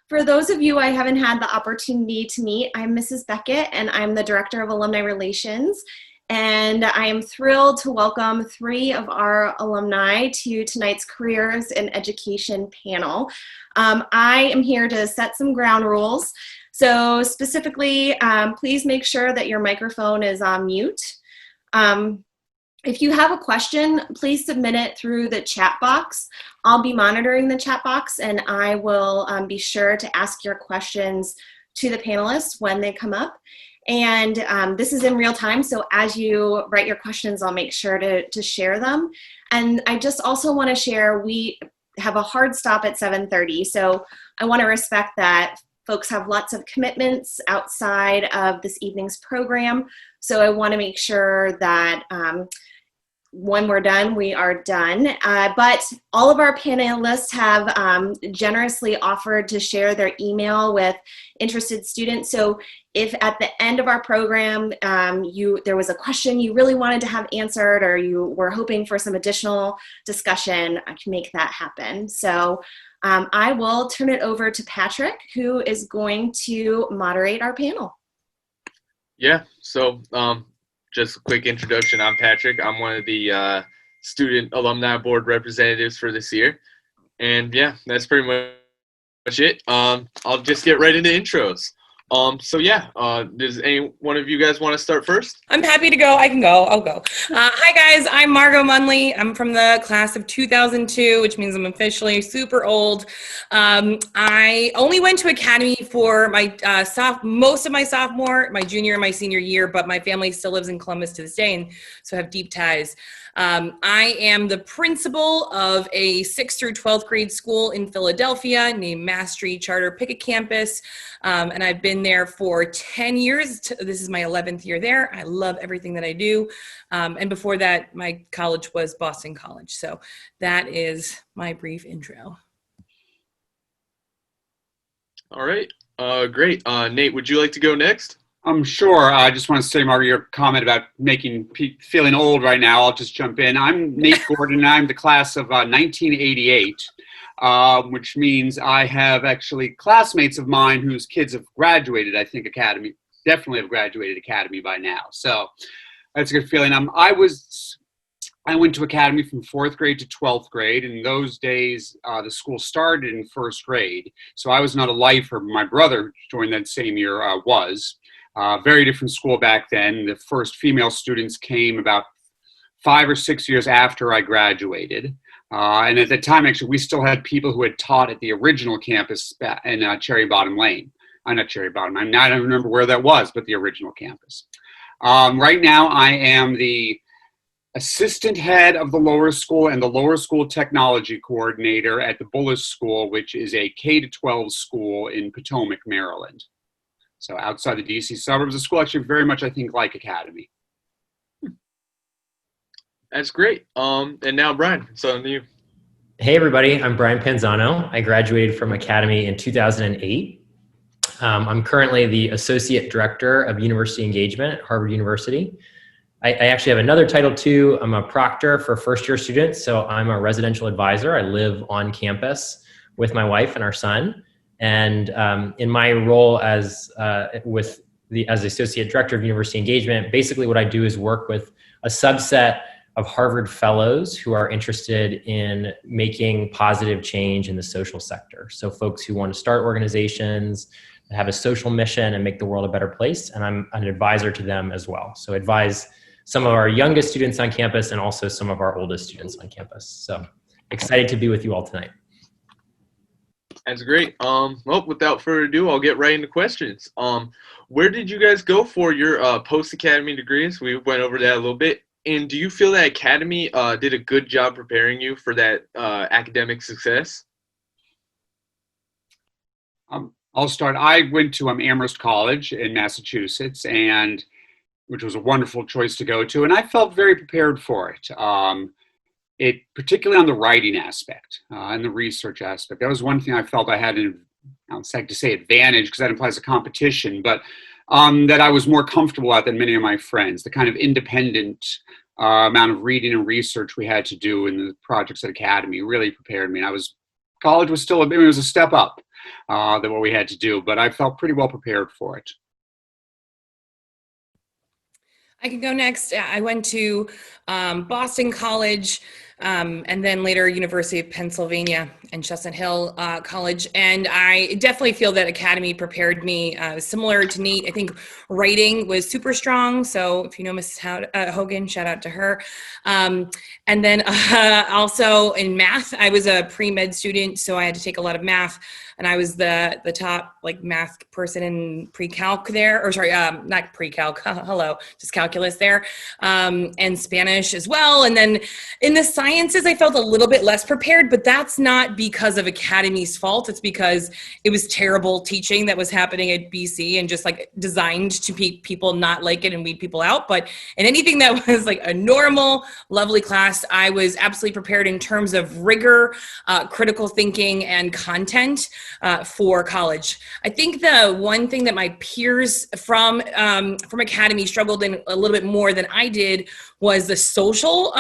For those of you I haven't had the opportunity to meet, I'm Mrs. Beckett, and I'm the Director of Alumni Relations. And I am thrilled to welcome 3 of our alumni to tonight's Careers in Education panel. I am here to set some ground rules. So specifically, please make sure that your microphone is on mute. If you have a question, please submit it through the chat box. I'll be monitoring the chat box, and I will be sure to ask your questions to the panelists when they come up. And this is in real time, so as you write your questions, I'll make sure to share them. And I just also want to share, we have a hard stop at 7:30, so I want to respect that folks have lots of commitments outside of this evening's program. So I want to make sure that when we're done, we are done. But all of our panelists have generously offered to share their email with interested students. So if at the end of our program, there was a question you really wanted to have answered, or you were hoping for some additional discussion, I can make that happen. So I will turn it over to Patrick, who is going to moderate our panel. Yeah, so just a quick introduction. I'm Patrick. I'm one of the student alumni board representatives for this year. And yeah, that's pretty much it. I'll just get right into intros. So yeah, does any one of you guys want to start first? I'm happy to go. I can go. I'll go. Hi guys, I'm Margaux Munnelly. I'm from the class of 2002, which means I'm officially super old. I only went to Academy for my most of my sophomore, my junior, and my senior year, but my family still lives in Columbus to this day, and so I have deep ties. I am the principal of a 6th through 12th grade school in Philadelphia named Mass Street Charter Pickett Campus, and I've been there for 10 years. This is my 11th year there. I love everything that I do, and before that, my college was Boston College. So that is my brief intro. All right, great. Nate, would you like to go next? I'm sure. I just want to say, Margaux, your comment about feeling old right now, I'll just jump in. I'm Nate Gordon, and I'm the class of 1988, which means I have actually classmates of mine whose kids have graduated, I think, Academy, definitely have graduated Academy by now. So that's a good feeling. I went to Academy from 4th grade to 12th grade. In those days, the school started in 1st grade. So I was not a lifer. My brother joined that same year, was. Very different school back then. The first female students came about 5 or 6 years after I graduated. And at the time, actually, we still had people who had taught at the original campus in Cherry Bottom Lane. Not Cherry Bottom. I don't remember where that was, but the original campus. Right now, I am the assistant head of the lower school and the lower school technology coordinator at the Bullis School, which is a K-12 school in Potomac, Maryland. So outside the DC suburbs, the school actually very much, I think, like Academy. That's great. And now Bryan, it's on you. Hey everybody, I'm Bryan Panzano. I graduated from Academy in 2008. I'm currently the Associate Director of University Engagement at Harvard University. I actually have another title too. I'm a proctor for first-year students, so I'm a residential advisor. I live on campus with my wife and our son. And in my role as the Associate Director of University Engagement, basically what I do is work with a subset of Harvard fellows who are interested in making positive change in the social sector. So folks who want to start organizations, have a social mission, and make the world a better place. And I'm an advisor to them as well. So advise some of our youngest students on campus and also some of our oldest students on campus. So excited to be with you all tonight. That's great. Well, without further ado, I'll get right into questions. Where did you guys go for your post-academy degrees? We went over that a little bit. And do you feel that Academy did a good job preparing you for that academic success? I'll start. I went to Amherst College in Massachusetts, which was a wonderful choice to go to, and I felt very prepared for it. Particularly on the writing aspect and the research aspect. That was one thing I felt I had an, I don't like to say advantage because that implies a competition, but that I was more comfortable at than many of my friends. The kind of independent amount of reading and research we had to do in the projects at Academy really prepared me. College was still, it was a step up. than what we had to do, but I felt pretty well prepared for it. I can go next. I went to Boston College, and then later University of Pennsylvania and Chestnut Hill College. And I definitely feel that Academy prepared me similar to Nate. I think writing was super strong. So if you know Mrs. Hogan, shout out to her. And then also in math, I was a pre-med student, so I had to take a lot of math. And I was the top like math person in pre-calc there, or sorry, not pre-calc, hello, just calculus there, and Spanish as well. And then in the sciences, I felt a little bit less prepared, but that's not because of Academy's fault. It's because it was terrible teaching that was happening at BC and just like designed to people not like it and weed people out. But in anything that was like a normal, lovely class, I was absolutely prepared in terms of rigor, critical thinking, and content for college. I think the one thing that my peers from Academy struggled in a little bit more than I did was the social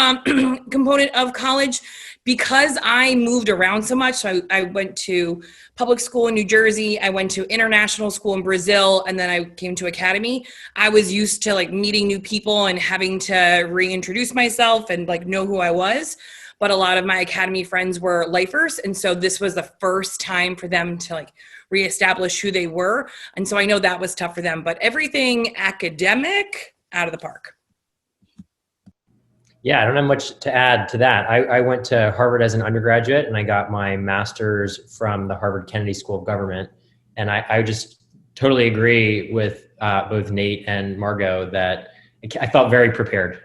component of college. Because I moved around so much, so I went to public school in New Jersey, I went to international school in Brazil, and then I came to Academy. I was used to like meeting new people and having to reintroduce myself and like know who I was. But a lot of my Academy friends were lifers. And so this was the first time for them to like reestablish who they were. And so I know that was tough for them, but everything academic, out of the park. Yeah, I don't have much to add to that. I went to Harvard as an undergraduate and I got my master's from the Harvard Kennedy School of Government. And I just totally agree with both Nate and Margaux that I felt very prepared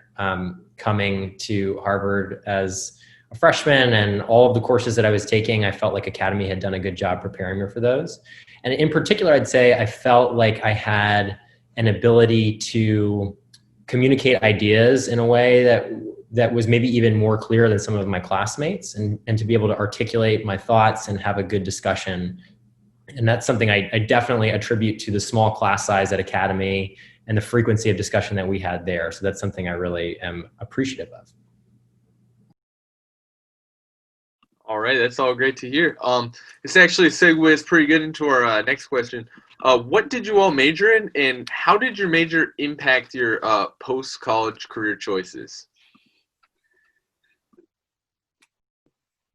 coming to Harvard as a freshman, and all of the courses that I was taking, I felt like Academy had done a good job preparing me for those. And in particular, I'd say I felt like I had an ability to communicate ideas in a way that was maybe even more clear than some of my classmates, and to be able to articulate my thoughts and have a good discussion. And that's something I definitely attribute to the small class size at Academy and the frequency of discussion that we had there. So that's something I really am appreciative of. All right, that's all great to hear. This actually segues pretty good into our next question. What did you all major in, and how did your major impact your post-college career choices?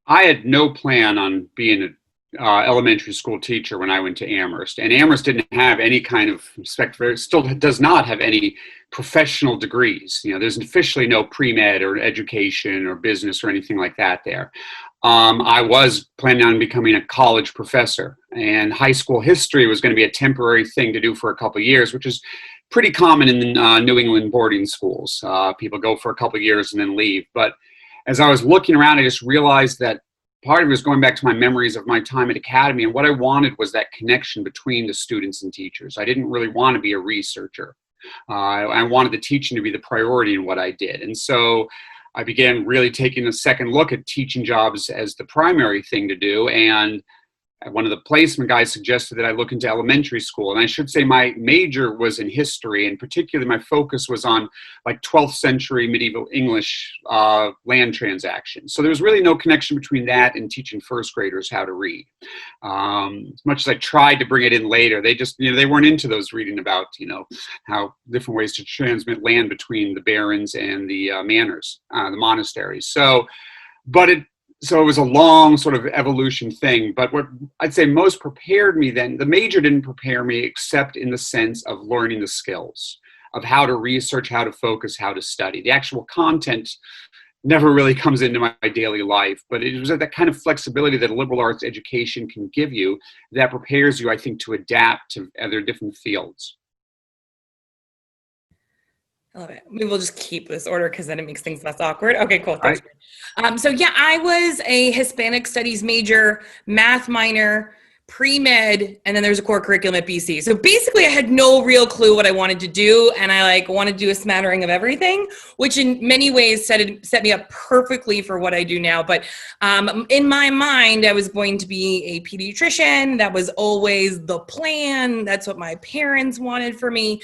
I had no plan on being an elementary school teacher when I went to Amherst, and Amherst didn't have any kind of still does not have any professional degrees. You know, there's officially no pre-med or education or business or anything like that there. I was planning on becoming a college professor, and high school history was going to be a temporary thing to do for a couple of years, which is pretty common in New England boarding schools. People go for a couple of years and then leave. But as I was looking around, I just realized that part of it was going back to my memories of my time at Academy, and what I wanted was that connection between the students and teachers. I didn't really want to be a researcher. I wanted the teaching to be the priority in what I did. And so I began really taking a second look at teaching jobs as the primary thing to do. And one of the placement guys suggested that I look into elementary school. And I should say my major was in history, and particularly my focus was on like 12th century medieval English land transactions. So there was really no connection between that and teaching first graders how to read. As much as I tried to bring it in later, they just, they weren't into those reading about, how different ways to transmit land between the barons and the manors, the monasteries. So it was a long sort of evolution thing, but what I'd say most prepared me then, the major didn't prepare me except in the sense of learning the skills of how to research, how to focus, how to study. The actual content never really comes into my daily life, but it was that kind of flexibility that a liberal arts education can give you that prepares you, I think, to adapt to other different fields. I love it. Maybe we'll just keep this order because then it makes things less awkward. Okay, cool. Thanks. Right. So yeah, I was a Hispanic studies major, math minor, pre-med, and then there's a core curriculum at BC. So basically I had no real clue what I wanted to do, and I wanted to do a smattering of everything, which in many ways set me up perfectly for what I do now. But in my mind, I was going to be a pediatrician. That was always the plan. That's what my parents wanted for me.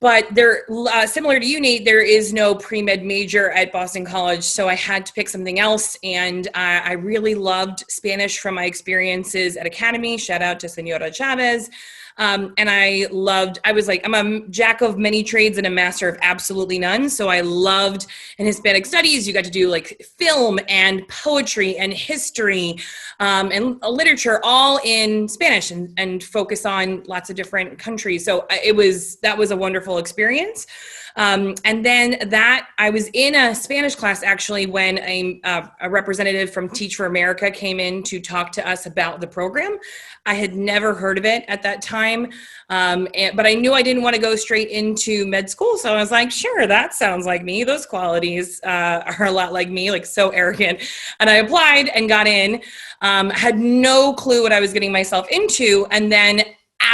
But there, similar to you, Nate, there is no pre-med major at Boston College, so I had to pick something else. And I really loved Spanish from my experiences at Academy. Shout out to Senora Chavez. And I was like, I'm a jack of many trades and a master of absolutely none. So I loved in Hispanic studies, you got to do like film and poetry and history and literature all in Spanish and focus on lots of different countries. So that was a wonderful experience. And then I was in a Spanish class actually when a representative from Teach for America came in to talk to us about the program. I had never heard of it at that time, but I knew I didn't want to go straight into med school. So I was like, sure, that sounds like me. Those qualities are a lot like me, like so arrogant. And I applied and got in, had no clue what I was getting myself into, and then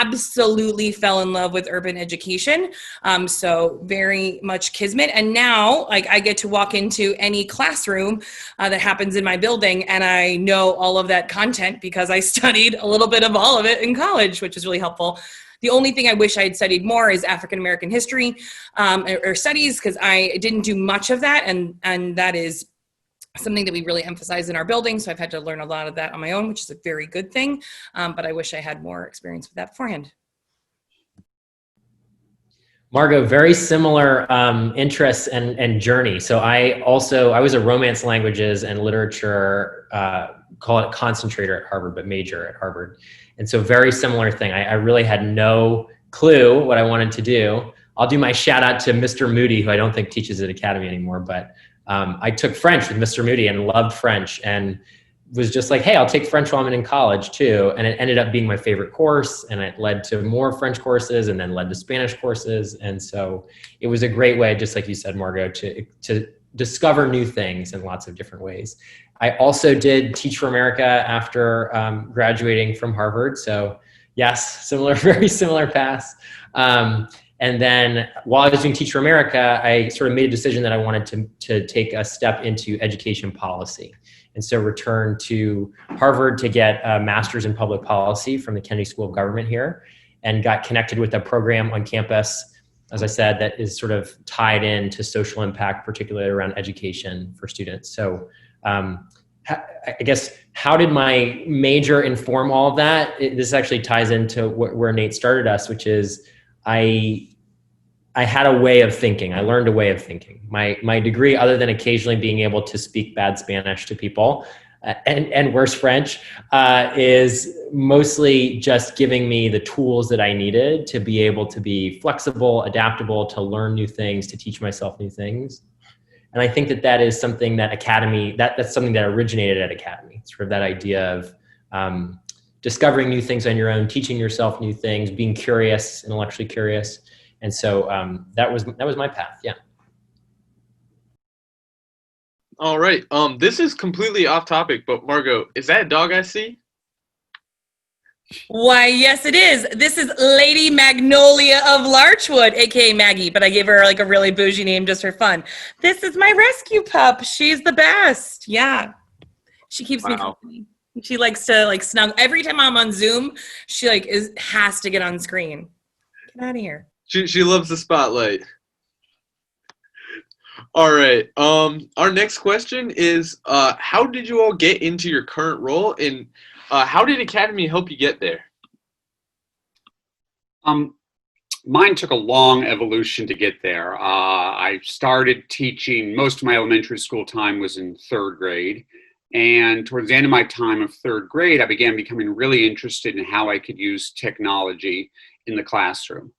absolutely fell in love with urban education. So very much kismet. And now like I get to walk into any classroom that happens in my building and I know all of that content because I studied a little bit of all of it in college, which is really helpful. The only thing I wish I had studied more is African-American history or studies, because I didn't do much of that. And that is something that we really emphasize in our building. So I've had to learn a lot of that on my own, which is a very good thing. But I wish I had more experience with that beforehand. Margaux, very similar interests and journey. So I was a romance languages and literature, call it concentrator at Harvard, but major at Harvard. And so very similar thing. I really had no clue what I wanted to do. I'll do my shout out to Mr. Moody, who I don't think teaches at Academy anymore, but I took French with Mr. Moody and loved French and was just like, hey, I'll take French while I'm in college too. And it ended up being my favorite course, and it led to more French courses and then led to Spanish courses. And so it was a great way, just like you said, Margaux, to discover new things in lots of different ways. I also did Teach for America after graduating from Harvard. So yes, very similar paths. And then while I was doing Teach for America, I sort of made a decision that I wanted to take a step into education policy. And so returned to Harvard to get a master's in public policy from the Kennedy School of Government here, and got connected with a program on campus, as I said, that is sort of tied into social impact, particularly around education for students. So I guess, how did my major inform all of that? This actually ties into where Nate started us, which is I had a way of thinking. I learned a way of thinking. My degree, other than occasionally being able to speak bad Spanish to people and worse French, is mostly just giving me the tools that I needed to be able to be flexible, adaptable, to learn new things, to teach myself new things. And I think that is something that Academy, that's something that originated at Academy, sort of that idea of discovering new things on your own, teaching yourself new things, being curious, intellectually curious. And so that was my path. Yeah. All right. This is completely off topic, but Margaux, is that a dog I see? Why, yes, it is. This is Lady Magnolia of Larchwood, aka Maggie, but I gave her like a really bougie name just for fun. This is my rescue pup. She's the best. Yeah. She keeps me company. She likes to like snuggle. Every time I'm on Zoom, she like has to get on screen. Get out of here. She loves the spotlight. All right. Our next question is, how did you all get into your current role, and how did Academy help you get there? Mine took a long evolution to get there. I started teaching, most of my elementary school time was in third grade. And towards the end of my time of third grade, I began becoming really interested in how I could use technology in the classroom.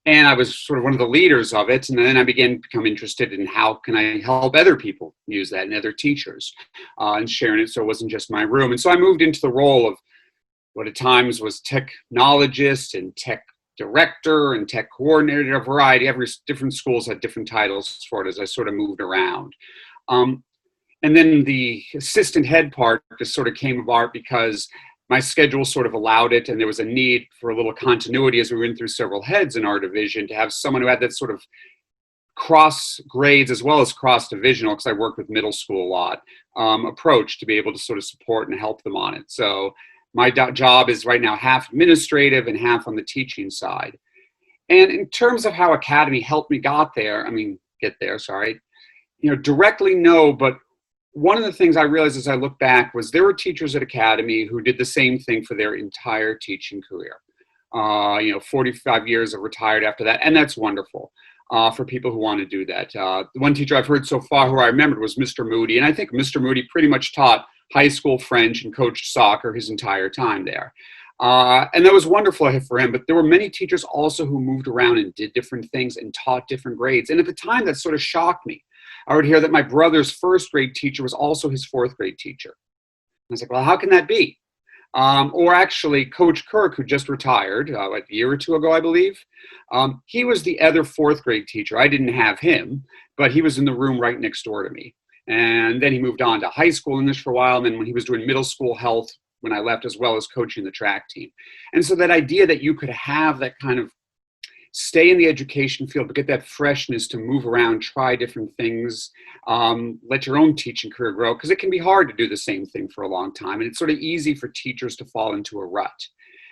And I was sort of one of the leaders of it. And then I began to become interested in how can I help other people use that and other teachers and sharing it so it wasn't just my room. And so I moved into the role of what at times was technologist and tech director and tech coordinator, a variety. Every different schools had different titles for it as I sort of moved around. And then the assistant head part just sort of came about because my schedule sort of allowed it, and there was a need for a little continuity as we went through several heads in our division to have someone who had that sort of cross grades as well as cross divisional, because I worked with middle school a lot, approach to be able to sort of support and help them on it. So my job is right now half administrative and half on the teaching side. And in terms of how Academy helped me get there, sorry, directly no, but one of the things I realized as I look back was there were teachers at Academy who did the same thing for their entire teaching career. 45 years of retired after that, and that's wonderful for people who want to do that. The one teacher I've heard so far who I remembered was Mr. Moody, and I think Mr. Moody pretty much taught high school French and coached soccer his entire time there. And that was wonderful for him, but there were many teachers also who moved around and did different things and taught different grades. And at the time, that sort of shocked me. I would hear that my brother's first grade teacher was also his fourth grade teacher. I was like, well, how can that be? Or actually, Coach Clarke, who just retired a year or two ago, I believe, he was the other fourth grade teacher. I didn't have him, but he was in the room right next door to me. And then he moved on to high school English for a while. And then when he was doing middle school health, when I left, as well as coaching the track team. And so that idea that you could have that kind of stay in the education field, but get that freshness to move around, try different things, let your own teaching career grow, because it can be hard to do the same thing for a long time. And it's sort of easy for teachers to fall into a rut.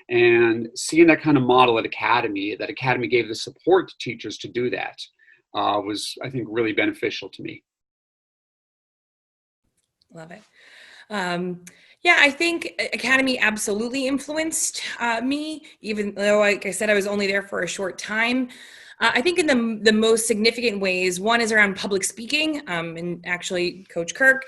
And seeing that kind of model at Academy, that Academy gave the support to teachers to do that, was, I think, really beneficial to me. Love it. Yeah, I think Academy absolutely influenced me, even though, like I said, I was only there for a short time. I think in the most significant ways, one is around public speaking, and actually Coach Clarke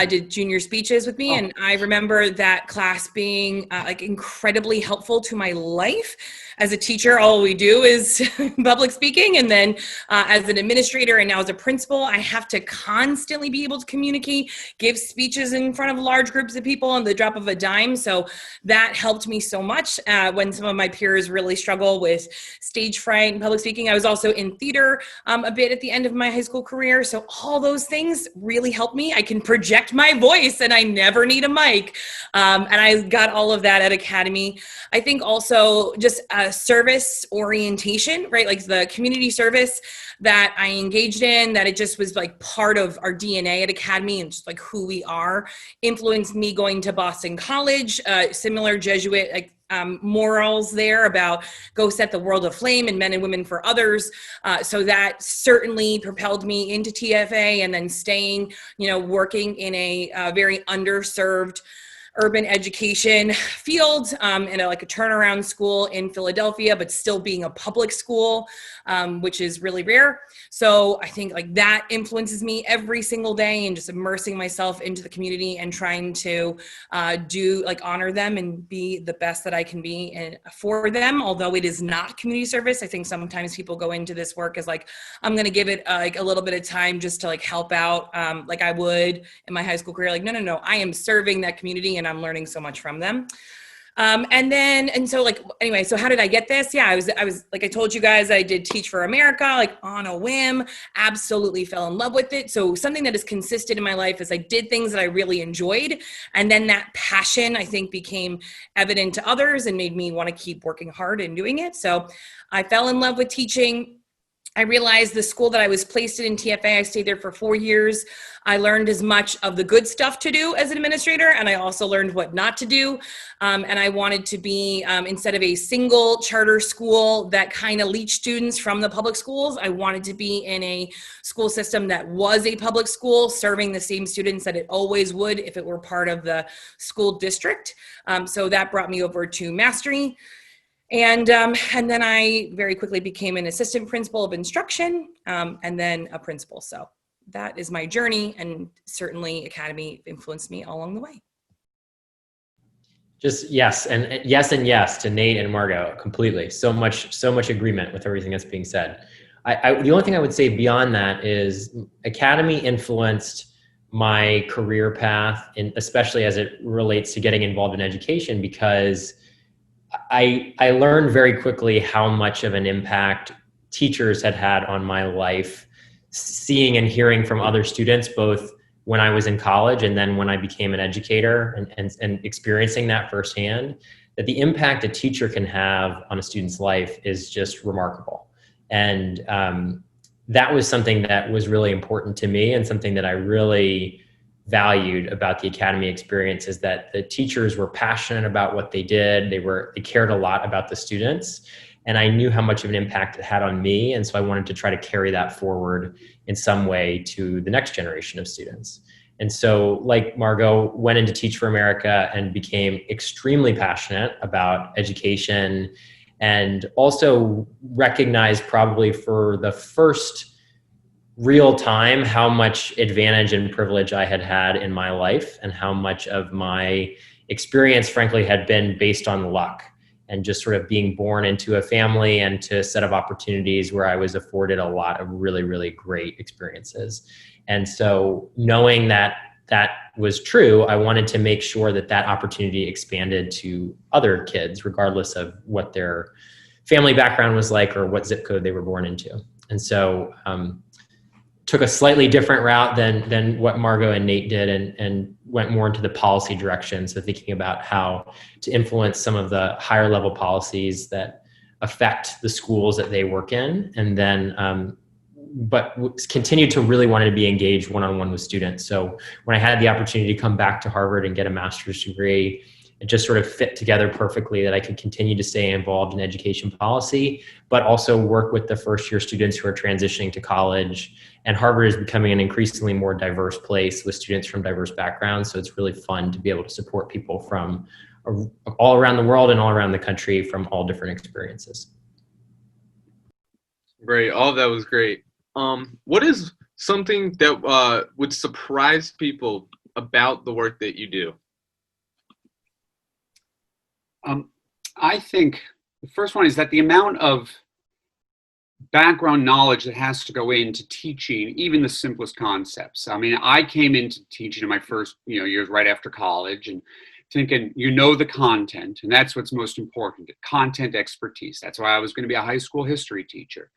did junior speeches with me, and I remember that class being like incredibly helpful to my life. As a teacher, all we do is public speaking, and then as an administrator and now as a principal, I have to constantly be able to communicate, give speeches in front of large groups of people on the drop of a dime. So that helped me so much when some of my peers really struggle with stage fright and public speaking. I was also in theater a bit at the end of my high school career. So all those things really helped me. I can project my voice and I never need a mic. And I got all of that at Academy. I think also just service orientation, right? Like the community service that I engaged in, that it just was like part of our DNA at Academy and just like who we are, influenced me going to Boston College, similar Jesuit like morals there about go set the world aflame and men and women for others. So that certainly propelled me into TFA and then staying, working in a very underserved urban education field in a turnaround school in Philadelphia, but still being a public school, which is really rare. So I think like that influences me every single day and just immersing myself into the community and trying to honor them and be the best that I can be for them. Although it is not community service, I think sometimes people go into this work as like, I'm going to give it a little bit of time just to help out like I would in my high school career. Like, no, I am serving that community and I'm learning so much from them. So how did I get this? Yeah, I was like I told you guys, I did Teach for America, on a whim, absolutely fell in love with it. So something that is consistent in my life is I did things that I really enjoyed. And then that passion, I think, became evident to others and made me want to keep working hard and doing it. So I fell in love with teaching. I realized the school that I was placed in TFA, I stayed there for 4 years. I learned as much of the good stuff to do as an administrator, and I also learned what not to do. And I wanted to be, instead of a single charter school that kind of leached students from the public schools, I wanted to be in a school system that was a public school, serving the same students that it always would if it were part of the school district. So that brought me over to Mastery. And then I very quickly became an assistant principal of instruction, and then a principal. So that is my journey, and certainly Academy influenced me all along the way. Just yes to Nate and Margaux completely. So much agreement with everything that's being said. The only thing I would say beyond that is Academy influenced my career path, and especially as it relates to getting involved in education, because I learned very quickly how much of an impact teachers had on my life, seeing and hearing from other students, both when I was in college and then when I became an educator, and experiencing that firsthand, that the impact a teacher can have on a student's life is just remarkable. And that was something that was really important to me, and something that I really valued about the Academy experience, is that the teachers were passionate about what they did. They cared a lot about the students, And I knew how much of an impact it had on me. And so I wanted to try to carry that forward in some way to the next generation of students. And so, like Margaux, went into Teach for America and became extremely passionate about education, and also recognized probably for the first real time how much advantage and privilege I had had in my life, and how much of my experience, frankly, had been based on luck and just sort of being born into a family and to a set of opportunities where I was afforded a lot of really, really great experiences. And so knowing that that was true, I wanted to make sure that that opportunity expanded to other kids, regardless of what their family background was like or what zip code they were born into. And so took a slightly different route than what Margaux and Nate did, and went more into the policy direction. So thinking about how to influence some of the higher level policies that affect the schools that they work in. And then, but continued to really want to be engaged one-on-one with students. So when I had the opportunity to come back to Harvard and get a master's degree, it just sort of fit together perfectly that I could continue to stay involved in education policy, but also work with the first year students who are transitioning to college. And Harvard is becoming an increasingly more diverse place with students from diverse backgrounds. So it's really fun to be able to support people from all around the world and all around the country from all different experiences. Great. All of that was great. What is something that would surprise people about the work that you do? I think the first one is that the amount of background knowledge that has to go into teaching even the simplest concepts. I mean, I came into teaching in my first years right after college, and thinking the content, and that's what's most important, content expertise. That's why I was going to be a high school history teacher.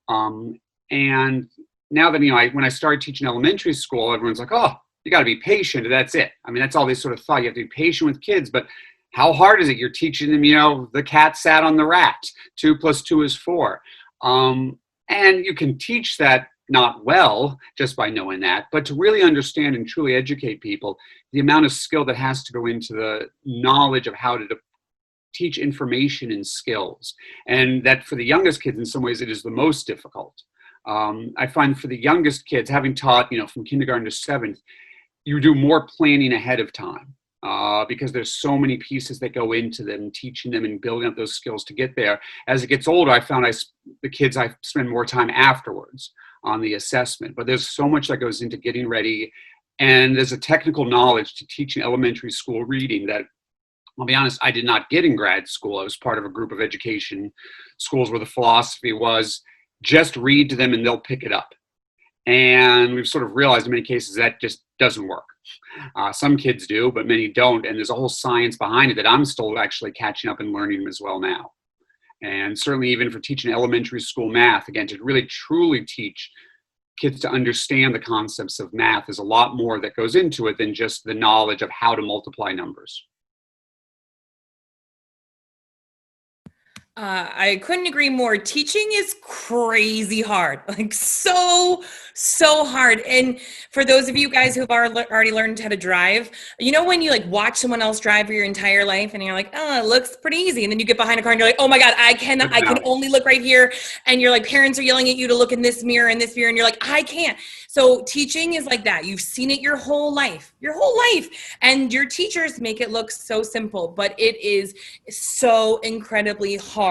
And now that when I started teaching elementary school, everyone's like, oh, you got to be patient, and that's it. I mean, that's all they sort of thought. You have to be patient with kids, but how hard is it? You're teaching them, the cat sat on the rat. 2 + 2 is 4. And you can teach that not well just by knowing that, but to really understand and truly educate people, the amount of skill that has to go into the knowledge of how to teach information and skills. And that for the youngest kids, in some ways, it is the most difficult. I find for the youngest kids, having taught, from kindergarten to 7th, you do more planning ahead of time. Because there's so many pieces that go into them, teaching them and building up those skills to get there. As it gets older, I found the kids, I spend more time afterwards on the assessment. But there's so much that goes into getting ready. And there's a technical knowledge to teaching elementary school reading that, I'll be honest, I did not get in grad school. I was part of a group of education schools where the philosophy was just read to them and they'll pick it up. And we've sort of realized in many cases that just doesn't work. Some kids do, but many don't. And there's a whole science behind it that I'm still actually catching up and learning them as well now. And certainly even for teaching elementary school math, again, to really truly teach kids to understand the concepts of math, there's a lot more that goes into it than just the knowledge of how to multiply numbers. I couldn't agree more. Teaching is crazy hard, like so hard. And for those of you guys who've already learned how to drive, when you watch someone else drive for your entire life and you're like, oh, it looks pretty easy. And then you get behind a car and you're like, oh my God, I can only look right here. And you're like, parents are yelling at you to look in this mirror and this mirror. And you're like, I can't. So teaching is like that. You've seen it your whole life. And your teachers make it look so simple, but it is so incredibly hard.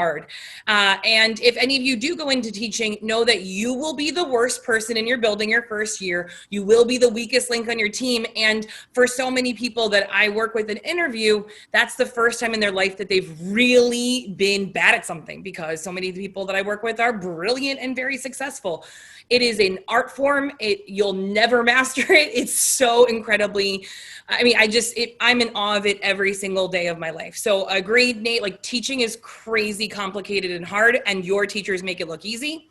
And if any of you do go into teaching, know that you will be the worst person in your building your first year. You will be the weakest link on your team. And for so many people that I work with and interview, that's the first time in their life that they've really been bad at something, because so many people that I work with are brilliant and very successful. It is an art form. You'll never master it. It's so incredibly, I'm in awe of it every single day of my life. So agreed, Nate, teaching is crazy complicated and hard, and your teachers make it look easy.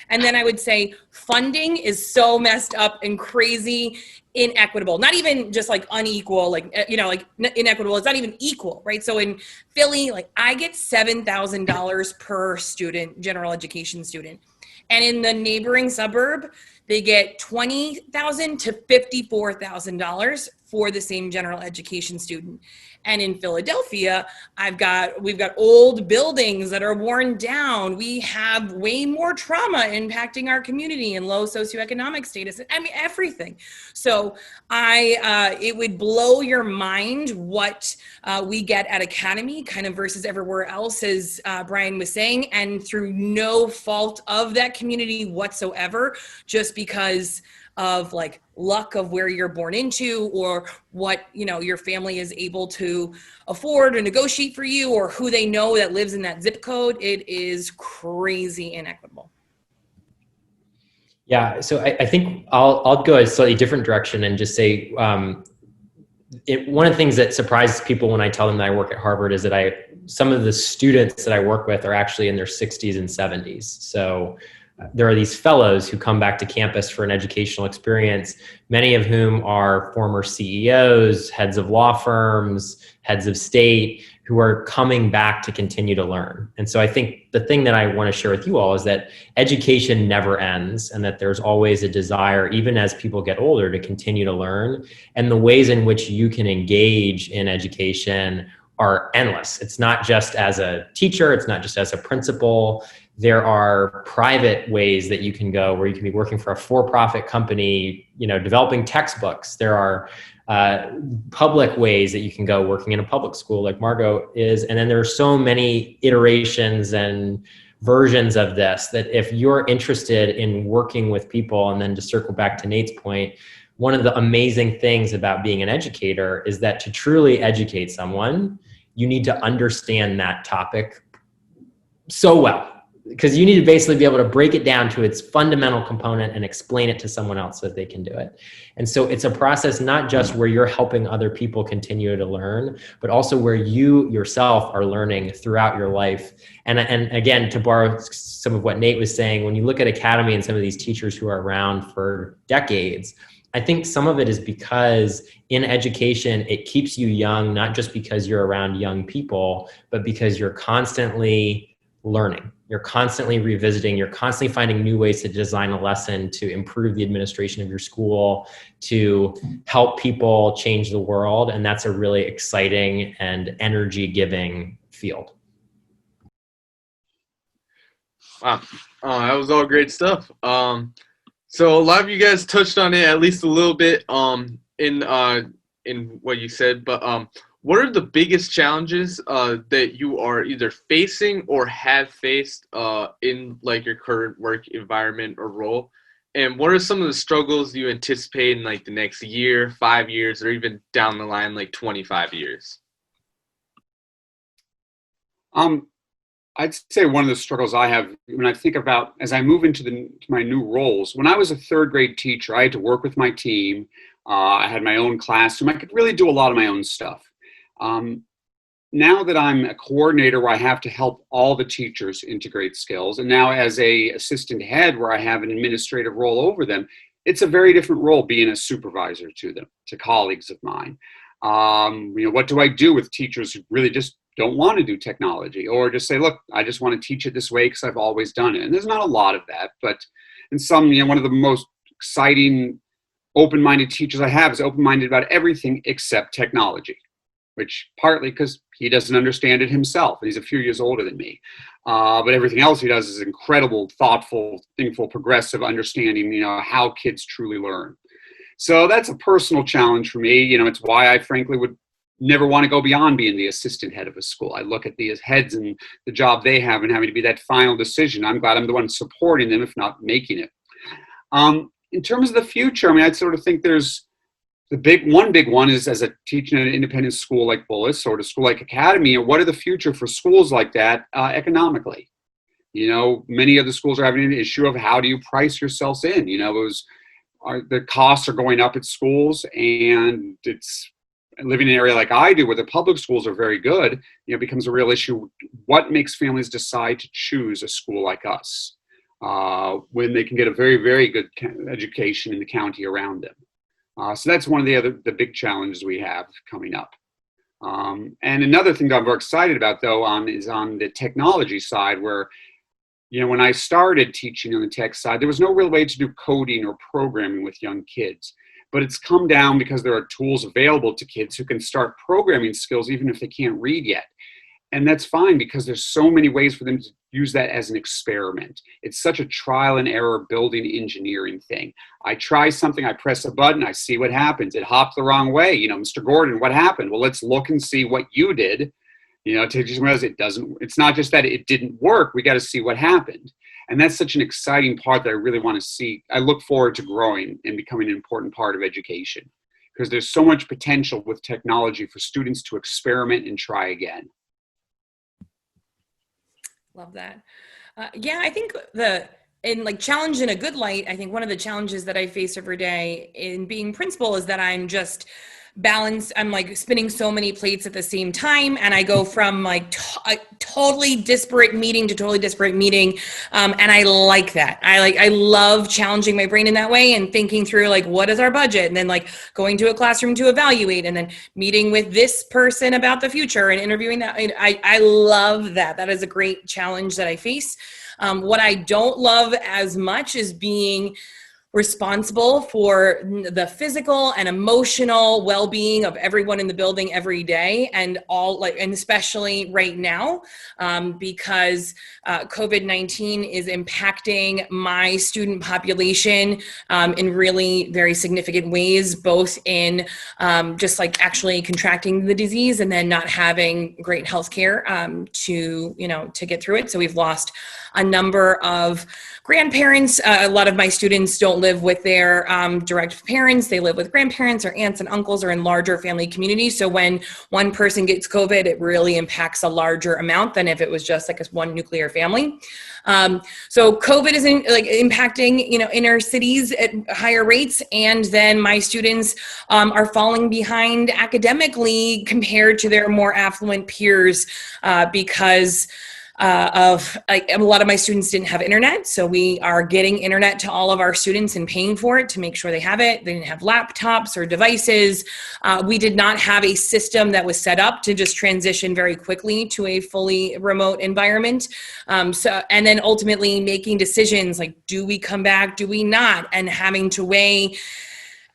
And then I would say funding is so messed up and crazy inequitable, not even just unequal, inequitable. It's not even equal, right? So in Philly, I get $7,000 per student, general education student. And in the neighboring suburb, they get $20,000 to $54,000 for the same general education student. And in Philadelphia, we've got old buildings that are worn down. We have way more trauma impacting our community and low socioeconomic status. I mean, everything. So it would blow your mind what we get at Academy kind of versus everywhere else, as Bryan was saying, and through no fault of that community whatsoever, just because of like luck of where you're born into, or what, you know, your family is able to afford or negotiate for you, or who they know that lives in that zip code. It is crazy inequitable. Yeah, so I think I'll go a slightly different direction and just say, one of the things that surprises people when I tell them that I work at Harvard is that some of the students that I work with are actually in their 60s and 70s. So there are these fellows who come back to campus for an educational experience, many of whom are former CEOs, heads of law firms, heads of state, who are coming back to continue to learn. And so I think the thing that I want to share with you all is that education never ends, and that there's always a desire, even as people get older, to continue to learn. And the ways in which you can engage in education are endless. It's not just as a teacher, it's not just as a principal. There are private ways that you can go, where you can be working for a for-profit company, you know, developing textbooks. There are public ways that you can go, working in a public school like Margaux is. And then there are so many iterations and versions of this that if you're interested in working with people, and then to circle back to Nate's point, one of the amazing things about being an educator is that to truly educate someone, you need to understand that topic so well, because you need to basically be able to break it down to its fundamental component and explain it to someone else so that they can do it. And so it's a process not just where you're helping other people continue to learn, but also where you yourself are learning throughout your life. And again, to borrow some of what Nate was saying, when you look at Academy and some of these teachers who are around for decades, I think some of it is because in education, it keeps you young, not just because you're around young people, but because you're constantly learning. You're constantly revisiting, you're constantly finding new ways to design a lesson to improve the administration of your school, to help people change the world. And that's a really exciting and energy-giving field. Wow, that was all great stuff. So a lot of you guys touched on it at least a little bit in what you said, but what are the biggest challenges that you are either facing or have faced in like your current work environment or role? And what are some of the struggles you anticipate in like the next year, 5 years, or even down the line, like 25 years? I'd say one of the struggles I have when I think about, as I move into my new roles, when I was a third grade teacher, I had to work with my team. I had my own classroom. I could really do a lot of my own stuff. Now that I'm a coordinator where I have to help all the teachers integrate skills, and now as a assistant head where I have an administrative role over them, it's a very different role being a supervisor to them, to colleagues of mine. What do I do with teachers who really just don't want to do technology, or just say, look, I just want to teach it this way because I've always done it? And there's not a lot of that, but in some, one of the most exciting open-minded teachers I have is open-minded about everything except technology, which partly because he doesn't understand it himself. He's a few years older than me. But everything else he does is incredible, thoughtful, thinkful, progressive understanding, how kids truly learn. So that's a personal challenge for me. It's why I frankly would never want to go beyond being the assistant head of a school. I look at these heads and the job they have and having to be that final decision. I'm glad I'm the one supporting them, if not making it. In terms of the future, I sort of think there's one big one is, as a teacher at an independent school like Bullis or a school like Academy, what are the future for schools like that economically? Many of the schools are having an issue of how do you price yourselves in? The costs are going up at schools, and it's living in an area like I do where the public schools are very good, becomes a real issue. What makes families decide to choose a school like us when they can get a very, very good education in the county around them? So that's one of the big challenges we have coming up. And another thing that I'm very excited about, though, is on the technology side, where, when I started teaching on the tech side, there was no real way to do coding or programming with young kids. but it's come down because there are tools available to kids who can start programming skills even if they can't read yet. And that's fine because there's so many ways for them to use that as an experiment. It's such a trial and error building engineering thing. I try something, I press a button, I see what happens. It hopped the wrong way. You know, Mr. Gordon, what happened? Well, let's look and see what you did. You know, to just realize it's not just that it didn't work. We got to see what happened. And that's such an exciting part that I really want to see. I look forward to growing and becoming an important part of education because there's so much potential with technology for students to experiment and try again. Love that. Yeah, I think in like challenge in a good light, I think one of the challenges that I face every day in being principal is that I'm just balanced. I'm like spinning so many plates at the same time. And I go from like a totally disparate meeting to totally disparate meeting. And I like that. I love challenging my brain in that way and thinking through like, what is our budget? And then like going to a classroom to evaluate and then meeting with this person about the future and interviewing that. I love that. That is a great challenge that I face. What I don't love as much is being responsible for the physical and emotional well-being of everyone in the building every day, and especially right now, because COVID-19 is impacting my student population in really very significant ways, both in just like actually contracting the disease and then not having great health care to get through it. So we've lost a number of grandparents. A lot of my students don't live with their direct parents. They live with grandparents or aunts and uncles or in larger family communities. So when one person gets COVID, it really impacts a larger amount than if it was just like a one nuclear family. So COVID is impacting, inner cities at higher rates. And then my students are falling behind academically compared to their more affluent peers because of a lot of my students didn't have internet. So we are getting internet to all of our students and paying for it to make sure they have it. They didn't have laptops or devices. We did not have a system that was set up to just transition very quickly to a fully remote environment. And then ultimately making decisions like, do we come back? Do we not? And having to weigh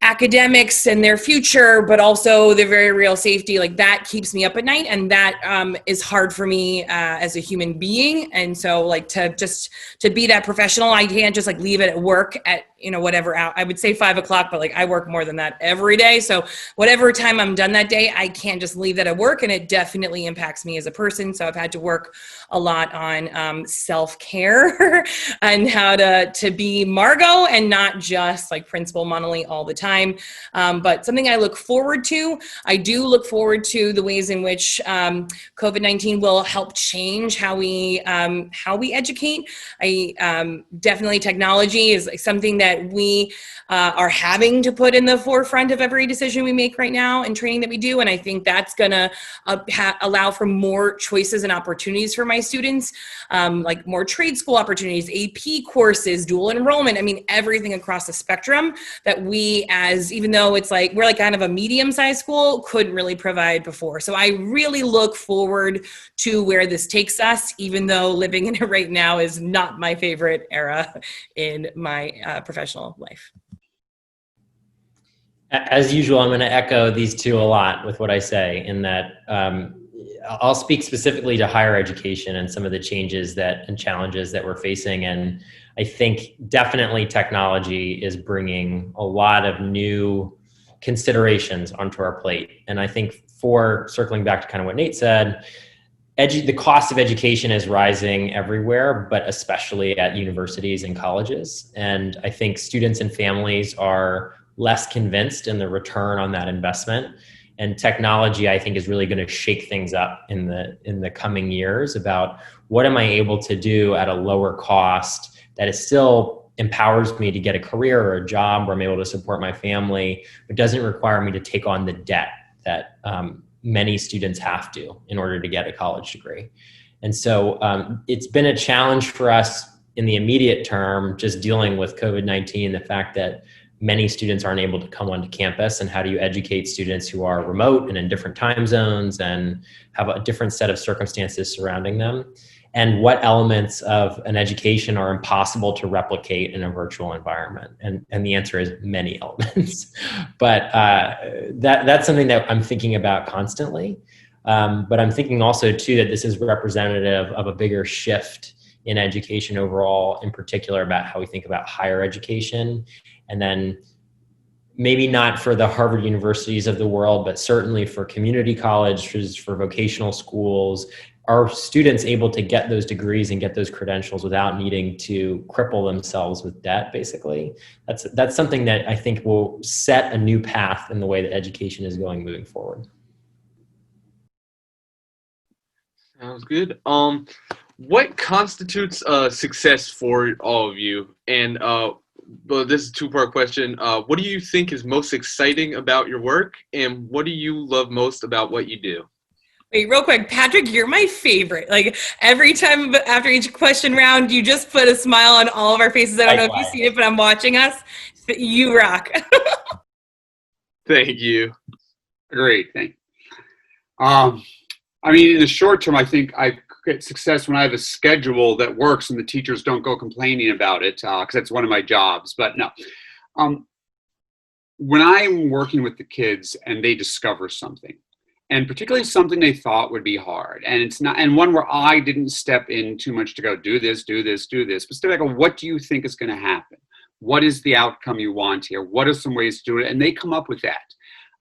academics and their future, but also their very real safety, like that keeps me up at night. And that is hard for me as a human being. And so like to be that professional, I can't just like leave it at work at, whatever out. I would say 5 o'clock, but like I work more than that every day. So whatever time I'm done that day, I can't just leave that at work. And it definitely impacts me as a person. So I've had to work a lot on self-care and how to be Margaux and not just like Principal Munnelly all the time. But something I look forward to, I do look forward to the ways in which COVID-19 will help change how we educate. Definitely technology is like something that we are having to put in the forefront of every decision we make right now and training that we do. And I think that's going to allow for more choices and opportunities for my students, like more trade school opportunities, AP courses, dual enrollment. I mean, everything across the spectrum that we even though it's like, we're like kind of a medium-sized school, couldn't really provide before. So I really look forward to where this takes us, even though living in it right now is not my favorite era in my professional life. As usual, I'm going to echo these two a lot with what I say, in that I'll speak specifically to higher education and some of the changes and challenges that we're facing. And I think definitely technology is bringing a lot of new considerations onto our plate. And I think circling back to kind of what Nate said, the cost of education is rising everywhere, but especially at universities and colleges. And I think students and families are less convinced in the return on that investment. And technology, I think, is really going to shake things up in the coming years about what am I able to do at a lower cost that is still empowers me to get a career or a job where I'm able to support my family, but doesn't require me to take on the debt that many students have to in order to get a college degree. And so it's been a challenge for us in the immediate term, just dealing with COVID-19, the fact that many students aren't able to come onto campus, and how do you educate students who are remote and in different time zones and have a different set of circumstances surrounding them. and what elements of an education are impossible to replicate in a virtual environment. And the answer is many elements. But that's something that I'm thinking about constantly. But I'm thinking also too that this is representative of a bigger shift in education overall, in particular about how we think about higher education. And then maybe not for the Harvard universities of the world, but certainly for community colleges, for vocational schools. Are students able to get those degrees and get those credentials without needing to cripple themselves with debt, basically? That's something that I think will set a new path in the way that education is going moving forward. Sounds good. What constitutes success for all of you? And well, this is a two-part question. What do you think is most exciting about your work, and what do you love most about what you do? Wait, real quick, Patrick, you're my favorite. Like every time after each question round, you just put a smile on all of our faces. I don't know if you've seen it, but I'm watching us. You rock. Thank you. Great, thank you. I mean, in the short term, I think I get success when I have a schedule that works and the teachers don't go complaining about it, because that's one of my jobs. But no, when I'm working with the kids and they discover something, and particularly something they thought would be hard, and it's not, and one where I didn't step in too much to go do this, but step back and go, what do you think is going to happen? What is the outcome you want here? What are some ways to do it? And they come up with that.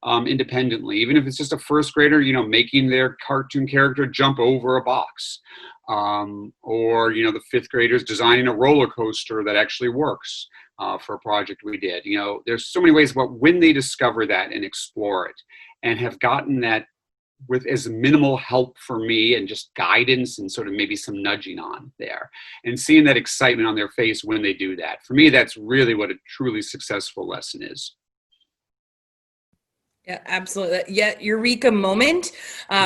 Independently, even if it's just a first grader, making their cartoon character jump over a box, or the fifth graders designing a roller coaster that actually works for a project we did. There's so many ways, but when they discover that and explore it and have gotten that with as minimal help for me and just guidance and sort of maybe some nudging on there, and seeing that excitement on their face when they do that, for me, that's really what a truly successful lesson is. Yeah, absolutely. Yeah, eureka moment.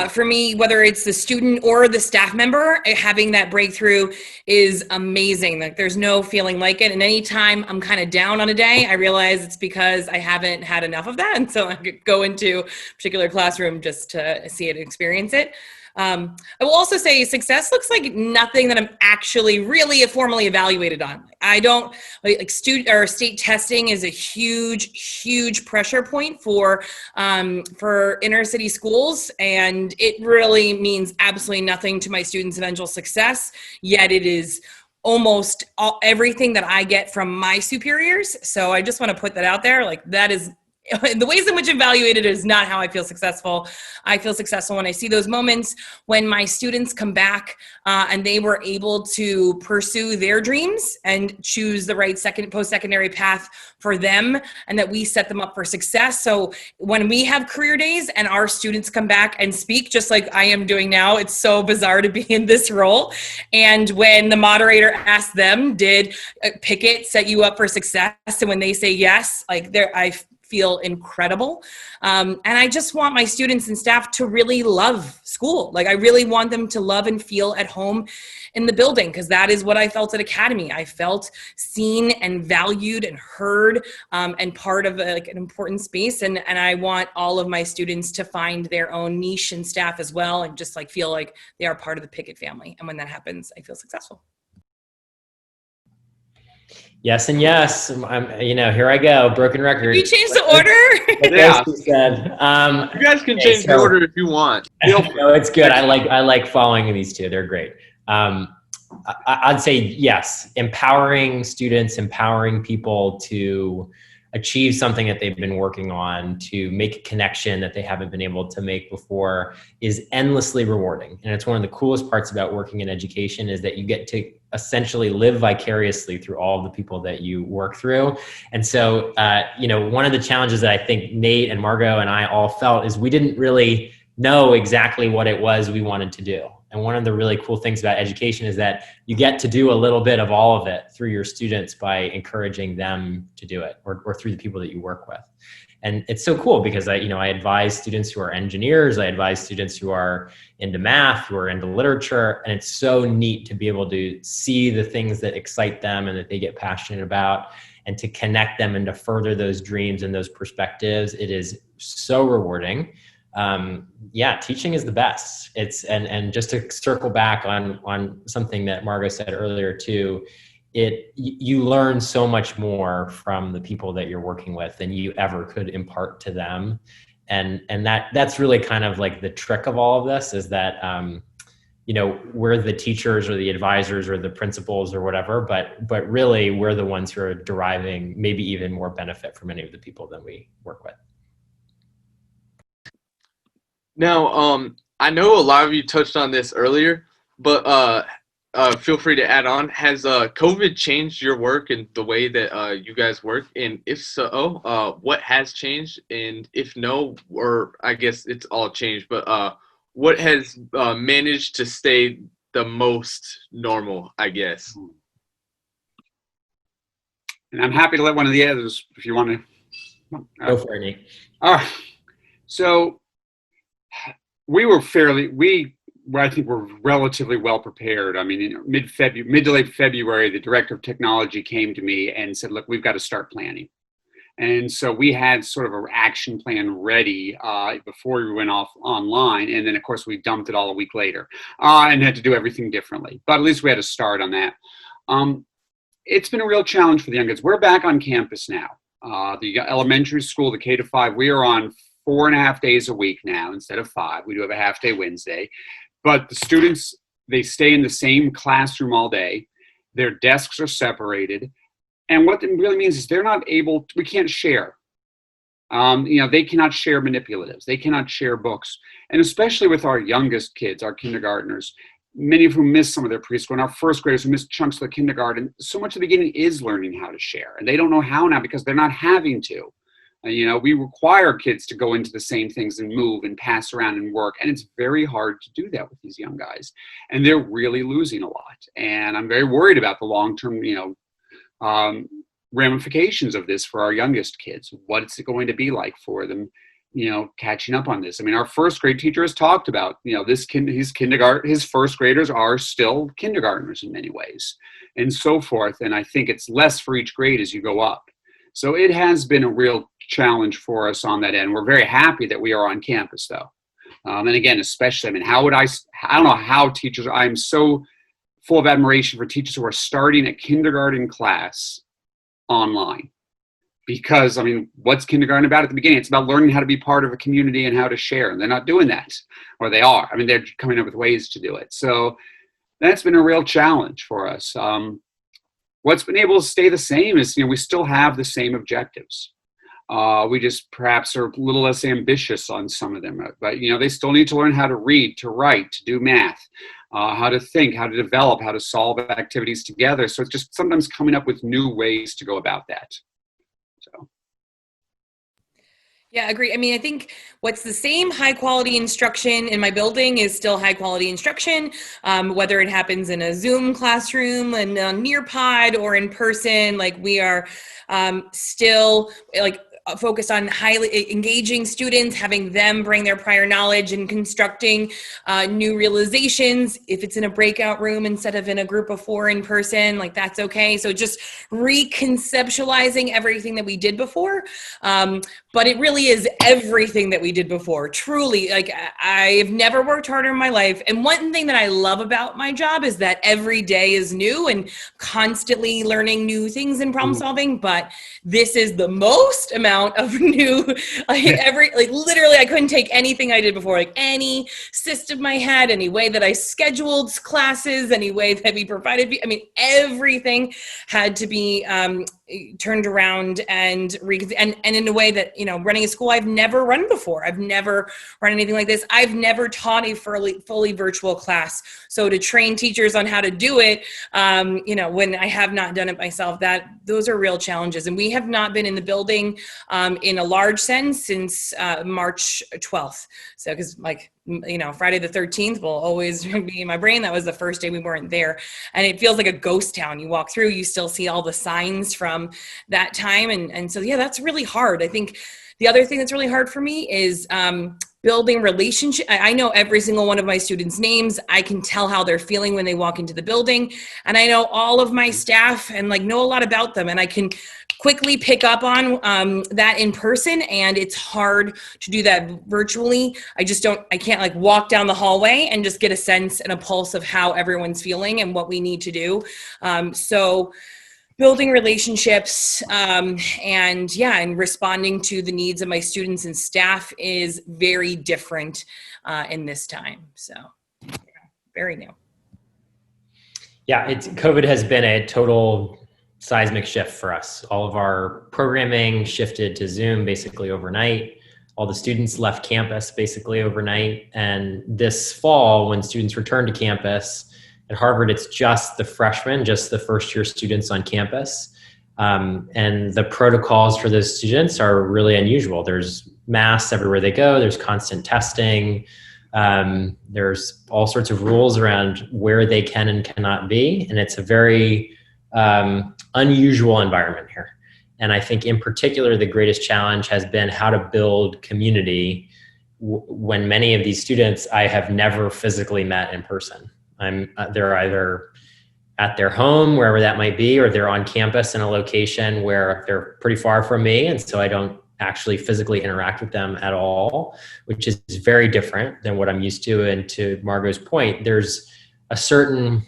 For me, whether it's the student or the staff member, having that breakthrough is amazing. Like there's no feeling like it. And anytime I'm kind of down on a day, I realize it's because I haven't had enough of that. And so I could go into a particular classroom just to see it and experience it. I will also say success looks like nothing that I'm actually really formally evaluated on. I don't like student or state testing is a huge pressure point for inner city schools, and it really means absolutely nothing to my students' eventual success. Yet it is almost everything that I get from my superiors. So I just want to put that out there. Like that is. The ways in which evaluated is not how I feel successful. I feel successful when I see those moments when my students come back and they were able to pursue their dreams and choose the right post-secondary path for them, and that we set them up for success. So when we have career days and our students come back and speak, just like I am doing now, it's so bizarre to be in this role. And when the moderator asks them, did Beckett set you up for success? And when they say yes, like I feel incredible. And I just want my students and staff to really love school. Like I really want them to love and feel at home in the building, because that is what I felt at Academy. I felt seen and valued and heard, and part of an important space. And I want all of my students to find their own niche and staff as well, and just feel like they are part of the Beckett family. And when that happens, I feel successful. Yes and yes. Here I go. Broken record. Did you change the order? Yeah. You guys can change the order if you want. No, it's good. I like following these two. They're great. I'd say yes. Empowering students, empowering people to achieve something that they've been working on, to make a connection that they haven't been able to make before, is endlessly rewarding. And it's one of the coolest parts about working in education is that you get to essentially live vicariously through all of the people that you work through. And so, one of the challenges that I think Nate and Margaux and I all felt is we didn't really know exactly what it was we wanted to do. And one of the really cool things about education is that you get to do a little bit of all of it through your students by encouraging them to do it, or through the people that you work with. And it's so cool because I advise students who are engineers, I advise students who are into math, who are into literature, and it's so neat to be able to see the things that excite them and that they get passionate about, and to connect them and to further those dreams and those perspectives. It is so rewarding. yeah, teaching is the best. And just to circle back on something that Margaux said earlier too, you learn so much more from the people that you're working with than you ever could impart to them. And that's really kind of like the trick of all of this, is that, we're the teachers or the advisors or the principals or whatever, but really we're the ones who are deriving maybe even more benefit from any of the people that we work with. Now, I know a lot of you touched on this earlier, but feel free to add on. Has COVID changed your work and the way that you guys work? And if so, what has changed? And if no, or I guess it's all changed, but what has managed to stay the most normal, I guess? And I'm happy to let one of the others, if you want to. Go for it, Nick. All right. So I think we're relatively well prepared. I mean, mid to late February, the director of technology came to me and said, look, we've got to start planning. And so we had sort of an action plan ready before we went off online. And then, of course, we dumped it all a week later and had to do everything differently. But at least we had a start on that. It's been a real challenge for the young kids. We're back on campus now. The elementary school, the K-5, we are on 4.5 days a week now instead of 5. We do have a half day Wednesday. But the students, they stay in the same classroom all day. Their desks are separated. And what it really means is we can't share. They cannot share manipulatives. They cannot share books. And especially with our youngest kids, our kindergartners, many of whom miss some of their preschool, and our first graders who miss chunks of the kindergarten, so much of the beginning is learning how to share. And they don't know how now because they're not having to. We require kids to go into the same things and move and pass around and work. And it's very hard to do that with these young guys. And they're really losing a lot. And I'm very worried about the long-term, ramifications of this for our youngest kids. What's it going to be like for them, catching up on this? I mean, our first grade teacher has talked about, his first graders are still kindergartners in many ways and so forth. And I think it's less for each grade as you go up. So it has been a real challenge for us on that end. We're very happy that we are on campus though. And again, especially, I don't know how teachers, I'm so full of admiration for teachers who are starting a kindergarten class online. Because, what's kindergarten about at the beginning? It's about learning how to be part of a community and how to share. And they're not doing that. Or they are. They're coming up with ways to do it. So that's been a real challenge for us. What's been able to stay the same is, we still have the same objectives. We just perhaps are a little less ambitious on some of them. But, they still need to learn how to read, to write, to do math, how to think, how to develop, how to solve activities together. So it's just sometimes coming up with new ways to go about that. So. Yeah, I agree. I think what's the same high quality instruction in my building is still high quality instruction, whether it happens in a Zoom classroom and on Nearpod or in person. Like we are still focused on highly engaging students, having them bring their prior knowledge and constructing new realizations. If it's in a breakout room instead of in a group of 4 in person, that's okay. So just reconceptualizing everything that we did before. But it really is everything that we did before. Truly, I've never worked harder in my life. And one thing that I love about my job is that every day is new and constantly learning new things and problem solving. But this is the most amount of new, literally I couldn't take anything I did before, any system I had, any way that I scheduled classes, any way that we provided, everything had to be turned around and in a way that, running a school I've never run before. I've never run anything like this. I've never taught a fully virtual class. So to train teachers on how to do it, when I have not done it myself, those are real challenges. And we have not been in the building in a large sense since March 12th. So, because Friday the 13th will always be in my brain. That was the first day we weren't there. And it feels like a ghost town. You walk through, you still see all the signs from that time. And so, yeah, that's really hard. I think the other thing that's really hard for me is building relationship. I know every single one of my students' names. I can tell how they're feeling when they walk into the building. And I know all of my staff and know a lot about them. And I can quickly pick up on that in person, and it's hard to do that virtually. I can't like walk down the hallway and just get a sense and a pulse of how everyone's feeling and what we need to do. So building relationships and responding to the needs of my students and staff is very different in this time. So very new. Yeah, COVID has been a total seismic shift for us. All of our programming shifted to Zoom basically overnight. All the students left campus basically overnight. And this fall, when students return to campus at Harvard, it's just the freshmen, just the first year students on campus. And the protocols for those students are really unusual. There's masks everywhere they go. There's constant testing. There's all sorts of rules around where they can and cannot be. And it's a very unusual environment here. And I think in particular, the greatest challenge has been how to build community when many of these students I have never physically met in person. They're either at their home, wherever that might be, or they're on campus in a location where they're pretty far from me. And so I don't actually physically interact with them at all, which is very different than what I'm used to. And to Margaux's point, there's a certain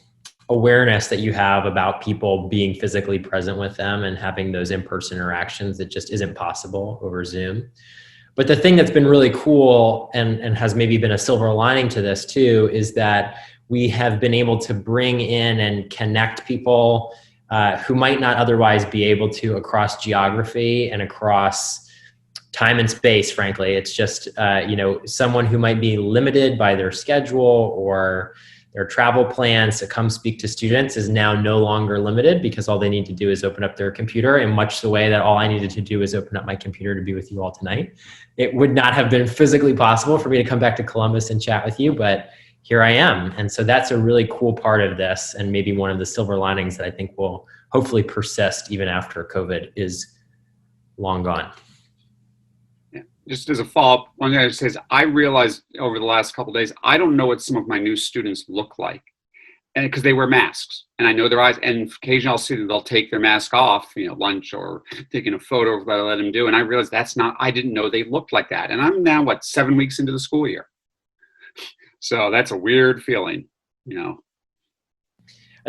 awareness that you have about people being physically present with them and having those in-person interactions that just isn't possible over Zoom. But the thing that's been really cool and has maybe been a silver lining to this too, is that we have been able to bring in and connect people who might not otherwise be able to across geography and across time and space, frankly. It's just, someone who might be limited by their schedule or their travel plans to come speak to students is now no longer limited, because all they need to do is open up their computer, in much the way that all I needed to do is open up my computer to be with you all tonight. It would not have been physically possible for me to come back to Columbus and chat with you, but here I am. And so that's a really cool part of this, and maybe one of the silver linings that I think will hopefully persist even after COVID is long gone. Just as a follow-up, one thing I says, I realized over the last couple of days, I don't know what some of my new students look like, and because they wear masks, and I know their eyes. And occasionally I'll see that they'll take their mask off, lunch or taking a photo that I let them do, and I realized I didn't know they looked like that. And I'm now 7 weeks into the school year, so that's a weird feeling,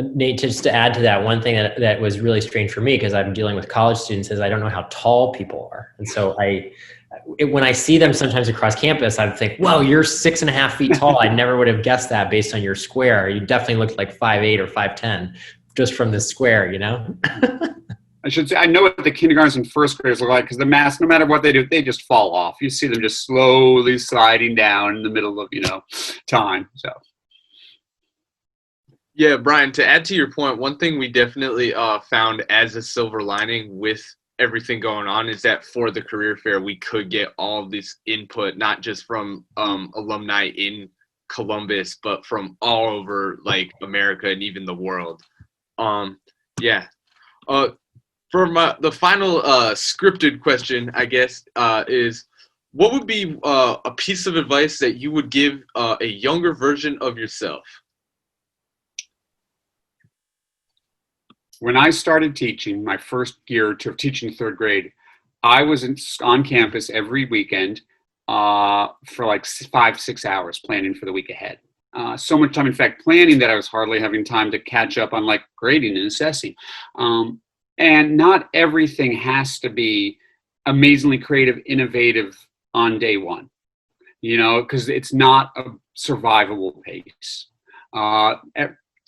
Nate, just to add to that, one thing that was really strange for me, because I'm dealing with college students, is I don't know how tall people are. And so when I see them sometimes across campus, I think, whoa, you're 6.5 feet tall. I never would have guessed that based on your square. You definitely look like 5'8" or 5'10" just from the square, I should say, I know what the kindergartners and first graders look like, because the masks, no matter what they do, they just fall off. You see them just slowly sliding down in the middle of, time. So. Yeah, Bryan, to add to your point, one thing we definitely found as a silver lining with everything going on is that for the career fair, we could get all of this input, not just from alumni in Columbus, but from all over America and even the world. For the final scripted question, I guess, is what would be a piece of advice that you would give a younger version of yourself? When I started teaching, my first year to teaching third grade, I was on campus every weekend for 5-6 hours planning for the week ahead. So much time, in fact, planning that I was hardly having time to catch up on grading and assessing. And not everything has to be amazingly creative, innovative on day one, because it's not a survivable pace.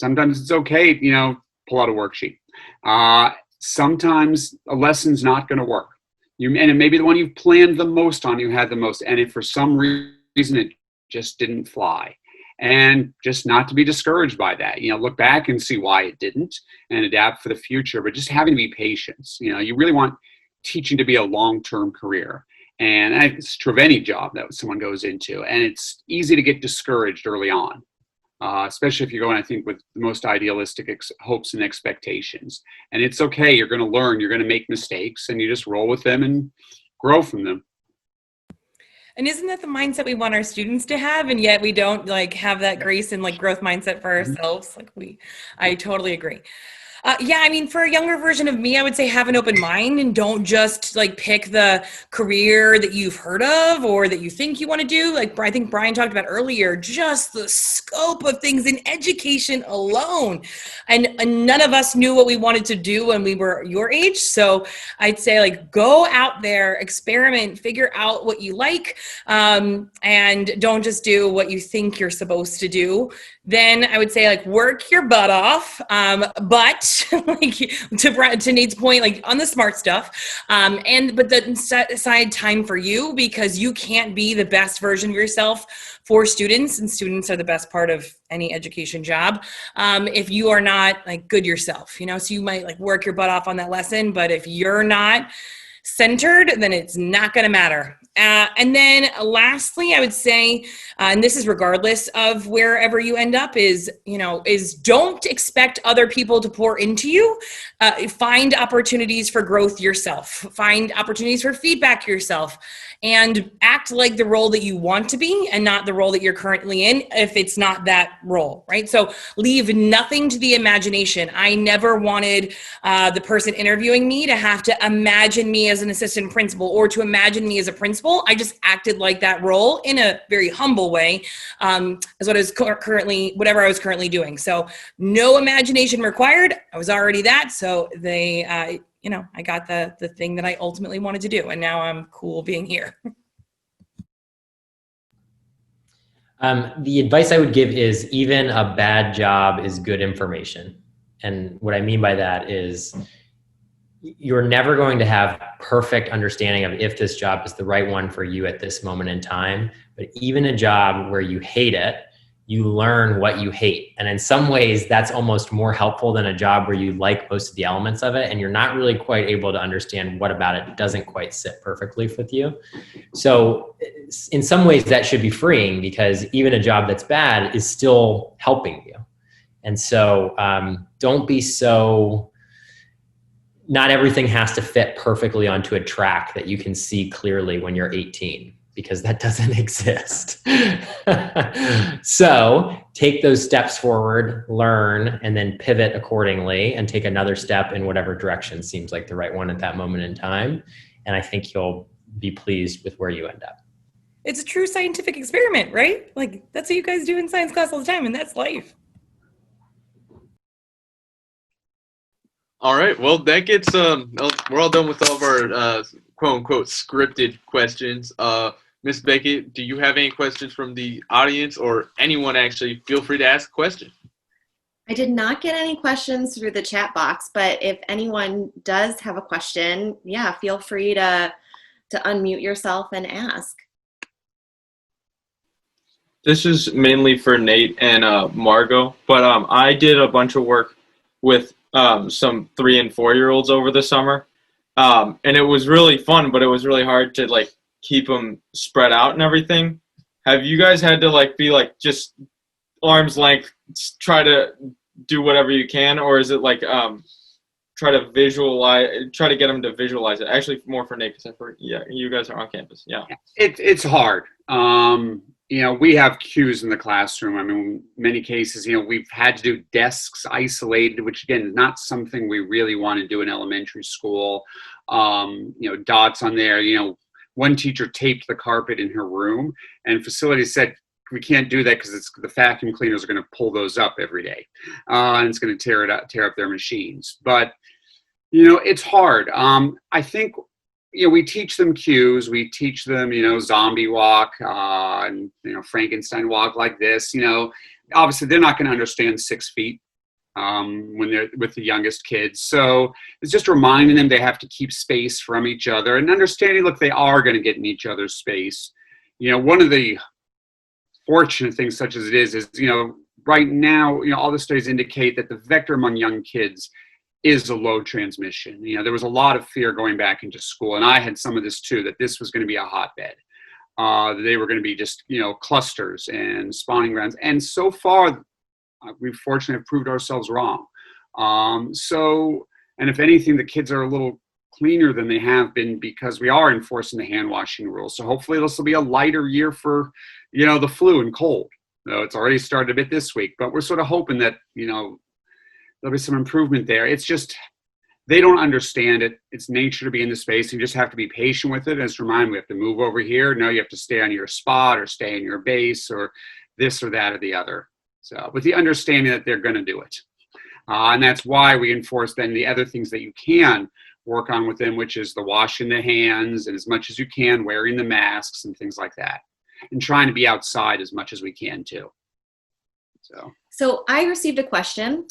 Sometimes it's okay, pull out a worksheet. Sometimes a lesson's not going to work. And it may be the one you've planned the most on, you had the most, and if for some reason it just didn't fly. And just not to be discouraged by that. Look back and see why it didn't and adapt for the future, but just having to be patient. You really want teaching to be a long-term career. And it's true of any job that someone goes into. And it's easy to get discouraged early on. Especially if you're going, I think, with the most idealistic hopes and expectations. And it's okay. You're going to learn. You're going to make mistakes, and you just roll with them and grow from them. And isn't that the mindset we want our students to have? And yet we don't have that grace and growth mindset for ourselves. I totally agree. Yeah, I mean, for a younger version of me, I would say have an open mind and don't just like pick the career that you've heard of or that you think you want to do. Like I think Bryan talked about earlier, just the scope of things in education alone. And none of us knew what we wanted to do when we were your age. So I'd say like go out there, experiment, figure out what you like, and don't just do what you think you're supposed to do. Then I would say like work your butt off, but like to Nate's point, like on the smart stuff, but then set aside time for you because you can't be the best version of yourself for students, and students are the best part of any education job. If you are not like good yourself, so you might like work your butt off on that lesson, but if you're not centered, then it's not going to matter. And then lastly, I would say, and this is regardless of wherever you end up, is don't expect other people to pour into you. Find opportunities for growth yourself. Find opportunities for feedback yourself. And act like the role that you want to be and not the role that you're currently in if it's not that role, right? So leave nothing to the imagination. I never wanted the person interviewing me to have to imagine me as an assistant principal or to imagine me as a principal. I just acted like that role in a very humble way, as whatever I was currently doing. So no imagination required. I was already that. So I got the thing that I ultimately wanted to do, and now I'm cool being here. The advice I would give is even a bad job is good information. And what I mean by that is you're never going to have perfect understanding of if this job is the right one for you at this moment in time. But even a job where you hate it, you learn what you hate. And in some ways, that's almost more helpful than a job where you like most of the elements of it and you're not really quite able to understand what about it doesn't quite sit perfectly with you. So in some ways, that should be freeing because even a job that's bad is still helping you. And so don't be so... Not everything has to fit perfectly onto a track that you can see clearly when you're 18, because that doesn't exist. So take those steps forward, learn, and then pivot accordingly and take another step in whatever direction seems like the right one at that moment in time. And I think you'll be pleased with where you end up. It's a true scientific experiment, right? Like that's what you guys do in science class all the time, and that's life. All right, well, that gets, we're all done with all of our quote-unquote scripted questions. Ms. Beckett, do you have any questions from the audience or anyone actually? Feel free to ask a question. I did not get any questions through the chat box, but if anyone does have a question, yeah, feel free to unmute yourself and ask. This is mainly for Nate and Margaux, but I did a bunch of work with some 3 and 4-year-olds over the summer, and it was really fun, but it was really hard to like keep them spread out and everything. Have you guys had to like be like just arm's length, try to do whatever you can, or is it like try to get them to visualize it? Actually, more for Nate, because you guys are on campus. Yeah, it's hard. We have cues in the classroom. I mean, in many cases, we've had to do desks isolated, which again, is not something we really want to do in elementary school. Dots on there. One teacher taped the carpet in her room, and facilities said, we can't do that because the vacuum cleaners are going to pull those up every day, and it's going to tear up their machines. But it's hard. I think. We teach them cues. We teach them, zombie walk, and Frankenstein walk like this. Obviously they're not going to understand 6 feet when they're with the youngest kids. So it's just reminding them they have to keep space from each other and understanding, look, they are going to get in each other's space. One of the fortunate things, such as it is right now, all the studies indicate that the vector among young kids is a low transmission. There was a lot of fear going back into school, and I had some of this too, that this was going to be a hotbed. They were going to be just, clusters and spawning grounds. And so far, we fortunately have proved ourselves wrong. And if anything, the kids are a little cleaner than they have been because we are enforcing the hand washing rule. So hopefully this will be a lighter year for, the flu and cold. It's already started a bit this week, but we're sort of hoping that, there'll be some improvement there. It's just, they don't understand it. It's nature to be in the space. You just have to be patient with it. As a reminder, we have to move over here. No, you have to stay on your spot or stay in your base or this or that or the other. So with the understanding that they're going to do it. And that's why we enforce then the other things that you can work on with them, which is the washing the hands and as much as you can, wearing the masks and things like that. And trying to be outside as much as we can too. So I received a question.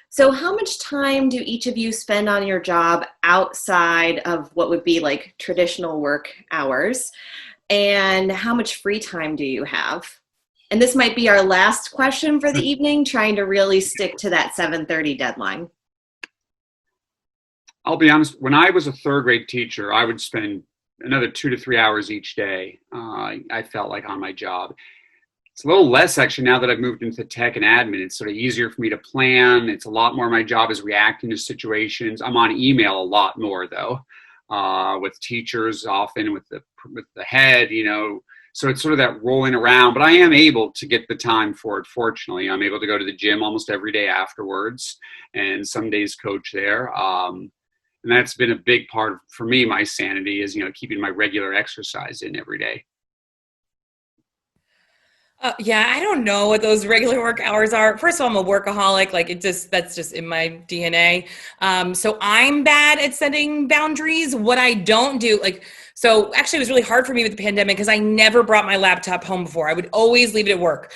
So how much time do each of you spend on your job outside of what would be like traditional work hours? And how much free time do you have? And this might be our last question for the evening, trying to really stick to that 7:30 deadline. I'll be honest, when I was a third grade teacher, I would spend another 2 to 3 hours each day, I felt like, on my job. It's a little less actually now that I've moved into tech and admin. It's sort of easier for me to plan. It's a lot more, my job is reacting to situations. I'm on email a lot more though, with teachers often, with the head, you know. So it's sort of that rolling around, but I am able to get the time for it. Fortunately, I'm able to go to the gym almost every day afterwards and some days coach there. And that's been a big part for me, my sanity is, you know, keeping my regular exercise in every day. Yeah, I don't know what those regular work hours are. First of all, I'm a workaholic. Like that's just in my DNA. So I'm bad at setting boundaries. What I don't do, so actually it was really hard for me with the pandemic because I never brought my laptop home before. I would always leave it at work,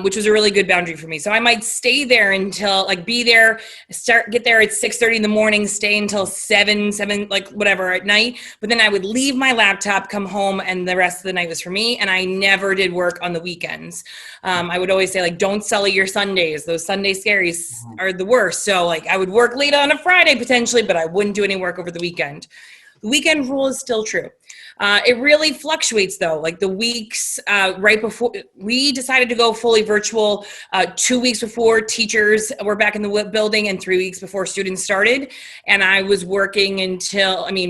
which was a really good boundary for me. So I might stay there until be there, get there at 6:30 in the morning, stay until 7, whatever at night. But then I would leave my laptop, come home, and the rest of the night was for me. And I never did work on the weekends. I would always say don't sully your Sundays. Those Sunday scaries are the worst. So I would work late on a Friday potentially, but I wouldn't do any work over the weekend. The weekend rule is still true. It really fluctuates though. The weeks right before we decided to go fully virtual, 2 weeks before teachers were back in the building and 3 weeks before students started. And I was working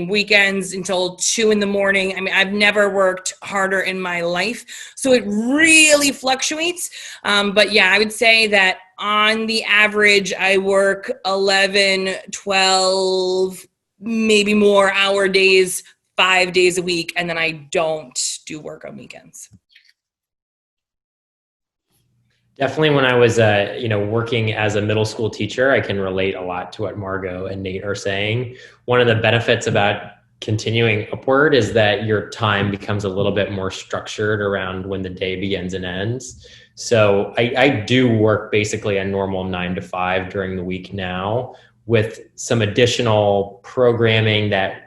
weekends until 2 in the morning. I've never worked harder in my life. So it really fluctuates. But yeah, I would say that on the average, I work 11, 12, maybe more hour days, 5 days a week, and then I don't do work on weekends. Definitely when I was, working as a middle school teacher, I can relate a lot to what Margaux and Nate are saying. One of the benefits about continuing upward is that your time becomes a little bit more structured around when the day begins and ends. So I do work basically a normal 9 to 5 during the week now, with some additional programming that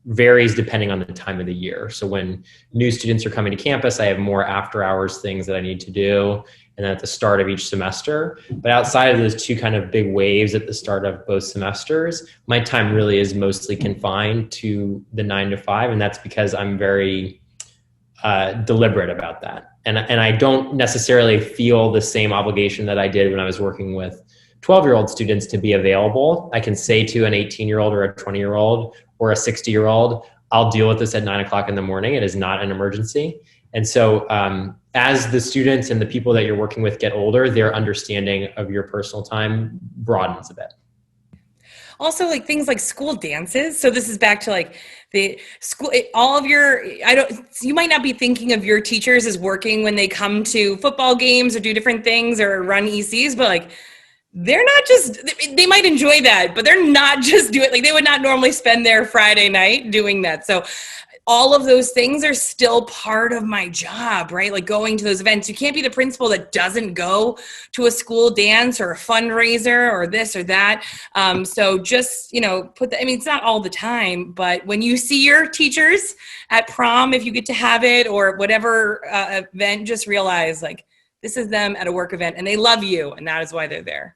varies depending on the time of the year. So when new students are coming to campus, I have more after hours things that I need to do, and then at the start of each semester. But outside of those two kind of big waves at the start of both semesters, my time really is mostly confined to the 9 to 5. And that's because I'm very deliberate about that. And I don't necessarily feel the same obligation that I did when I was working with 12-year-old students to be available. I can say to an 18-year-old or a 20-year-old or a 60-year-old, I'll deal with this at 9 o'clock in the morning. It is not an emergency. And so as the students and the people that you're working with get older, their understanding of your personal time broadens a bit. Also, things like school dances. So this is back to the school, you might not be thinking of your teachers as working when they come to football games or do different things or run ECs, but they're not just, they might enjoy that, but they're not just doing they would not normally spend their Friday night doing that. So all of those things are still part of my job, right? Going to those events. You can't be the principal that doesn't go to a school dance or a fundraiser or this or that. So just, it's not all the time, but when you see your teachers at prom, if you get to have it or whatever event, just realize this is them at a work event and they love you, and that is why they're there.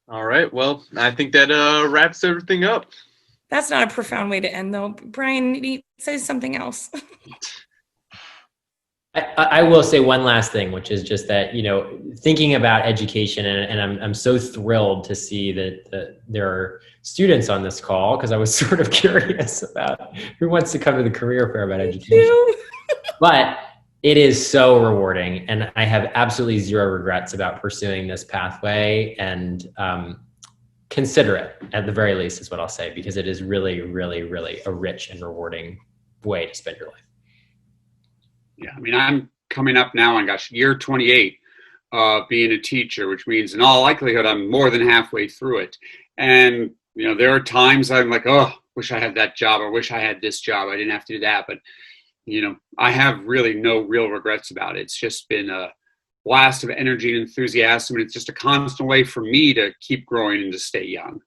All right. Well, I think that wraps everything up. That's not a profound way to end, though. Brian, say something else. I will say one last thing, which is just that, thinking about education, and I'm so thrilled to see that there are students on this call, because I was sort of curious about who wants to come to the career fair about education. But It is so rewarding, and I have absolutely zero regrets about pursuing this pathway, and consider it at the very least is what I'll say, because it is really, really, really a rich and rewarding way to spend your life. Yeah, I mean, I'm coming up now on, year 28 being a teacher, which means in all likelihood, I'm more than halfway through it. And, there are times I'm like, oh, wish I had that job, or wish I had this job. I didn't have to do that. But, I have really no real regrets about it. It's just been a blast of energy and enthusiasm. And it's just a constant way for me to keep growing and to stay young.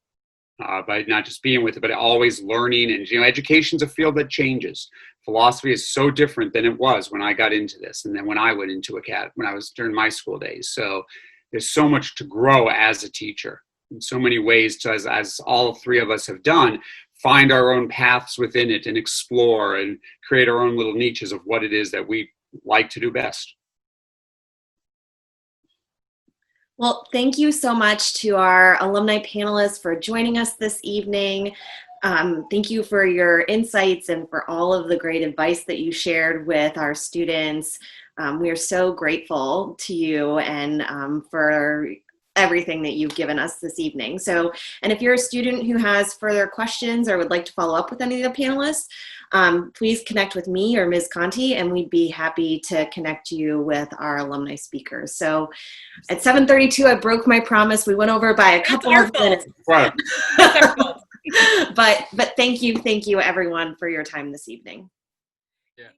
By not just being with it, but always learning. And, education's a field that changes. Philosophy is so different than it was when I got into this, and then when I went into when I was during my school days. So there's so much to grow as a teacher, in so many ways to, as all three of us have done, find our own paths within it and explore and create our own little niches of what it is that we like to do best. Well, thank you so much to our alumni panelists for joining us this evening. Thank you for your insights and for all of the great advice that you shared with our students. We are so grateful to you and for everything that you've given us this evening. So, and if you're a student who has further questions or would like to follow up with any of the panelists, please connect with me or Ms. Conti, and we'd be happy to connect you with our alumni speakers. So at 7:32, I broke my promise. We went over by a couple of minutes. Right. But thank you everyone for your time this evening.